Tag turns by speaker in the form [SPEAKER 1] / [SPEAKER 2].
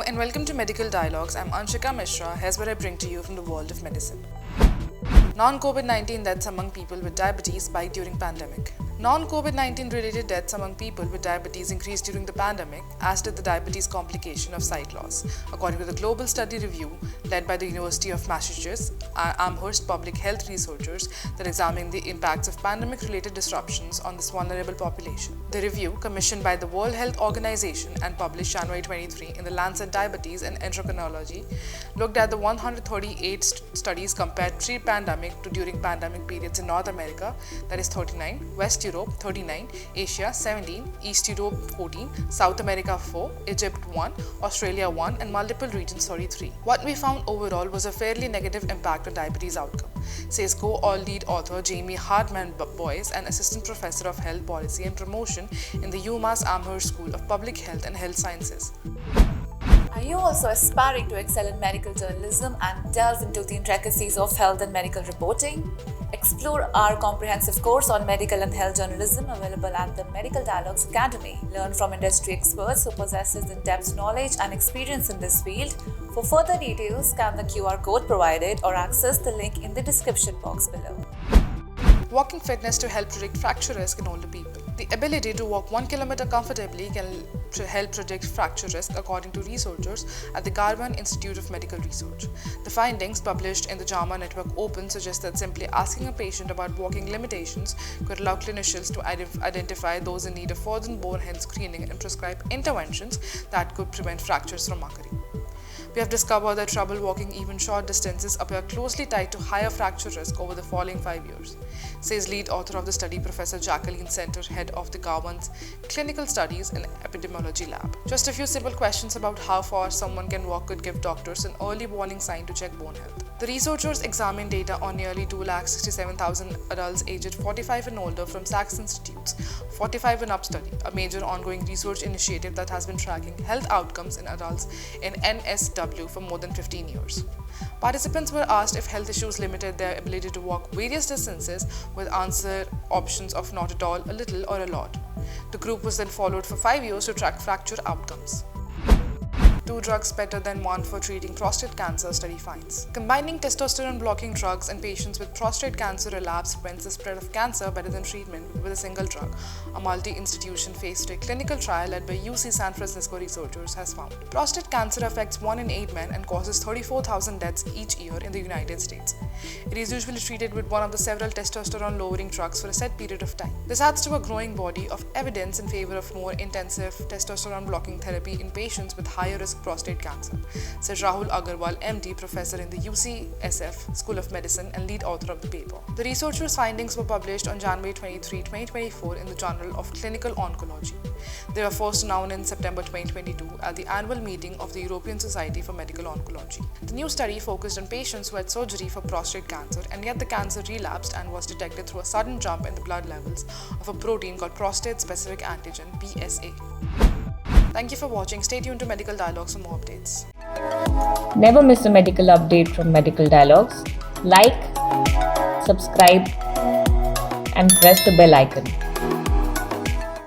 [SPEAKER 1] and welcome to Medical Dialogues. I'm Anshika Mishra. Here's what I bring to you from the world of medicine. Non-COVID-19 deaths among people with diabetes spiked during pandemic. Non-COVID-19 related deaths among people with diabetes increased during the pandemic, as did the diabetes complication of sight loss, according to the global study review led by the University of Massachusetts Amherst public health researchers that examined the impacts of pandemic-related disruptions on this vulnerable population. The review, commissioned by the World Health Organization and published January 23 in the Lancet Diabetes and Endocrinology, looked at the 138 studies compared pre-pandemic to during pandemic periods in North America, that is 39, West Europe 39, Asia 17, East Europe 14, South America 4, Egypt 1, Australia 1, and multiple regions 33. What we found overall was a fairly negative impact on diabetes outcome, says co-lead author Jamie Hartman-Boyce, an assistant professor of health policy and promotion in the UMass Amherst School of Public Health and Health Sciences.
[SPEAKER 2] Are you also aspiring to excel in medical journalism and delve into the intricacies of health and medical reporting? Explore our comprehensive course on medical and health journalism available at the Medical Dialogues Academy. Learn from industry experts who possess in-depth knowledge and experience in this field. For further details, scan the QR code provided or access the link in the description box below.
[SPEAKER 1] Walking fitness to help predict fracture risk in older people. The ability to walk 1 kilometer comfortably can help predict fracture risk, according to researchers at the Garvan Institute of Medical Research. The findings, published in the JAMA Network Open, suggest that simply asking a patient about walking limitations could allow clinicians to identify those in need of further bone health screening and prescribe interventions that could prevent fractures from occurring. We have discovered that trouble walking even short distances appear closely tied to higher fracture risk over the following 5 years, says lead author of the study, Professor Jacqueline Center, head of the Garvan's Clinical Studies and Epidemiology Lab. Just a few simple questions about how far someone can walk could give doctors an early warning sign to check bone health. The researchers examined data on nearly 267,000 adults aged 45 and older from Sachs Institute's 45 and Up study, a major ongoing research initiative that has been tracking health outcomes in adults in NSW for more than 15 years. Participants were asked if health issues limited their ability to walk various distances, with answer options of not at all, a little, or a lot. The group was then followed for 5 years to track fracture outcomes. 2 drugs better than 1 for treating prostate cancer, study finds. Combining testosterone blocking drugs in patients with prostate cancer relapse prevents the spread of cancer better than treatment with a single drug, a multi-institution phase 3 clinical trial led by UC San Francisco researchers has found. Prostate cancer affects 1 in 8 men and causes 34,000 deaths each year in the United States. It is usually treated with one of the several testosterone-lowering drugs for a set period of time. This adds to a growing body of evidence in favor of more intensive testosterone-blocking therapy in patients with higher risk prostate cancer, said Rahul Agarwal, MD, professor in the UCSF School of Medicine and lead author of the paper. The researchers' findings were published on January 23, 2024 in the Journal of Clinical Oncology. They were first known in September 2022 at the annual meeting of the European Society for Medical Oncology. The new study focused on patients who had surgery for prostate cancer, and yet the cancer relapsed and was detected through a sudden jump in the blood levels of a protein called prostate-specific antigen, PSA. Thank you for watching. Stay tuned to Medical Dialogues for more updates.
[SPEAKER 3] Never miss a medical update from Medical Dialogues. Like, subscribe, and press the bell icon.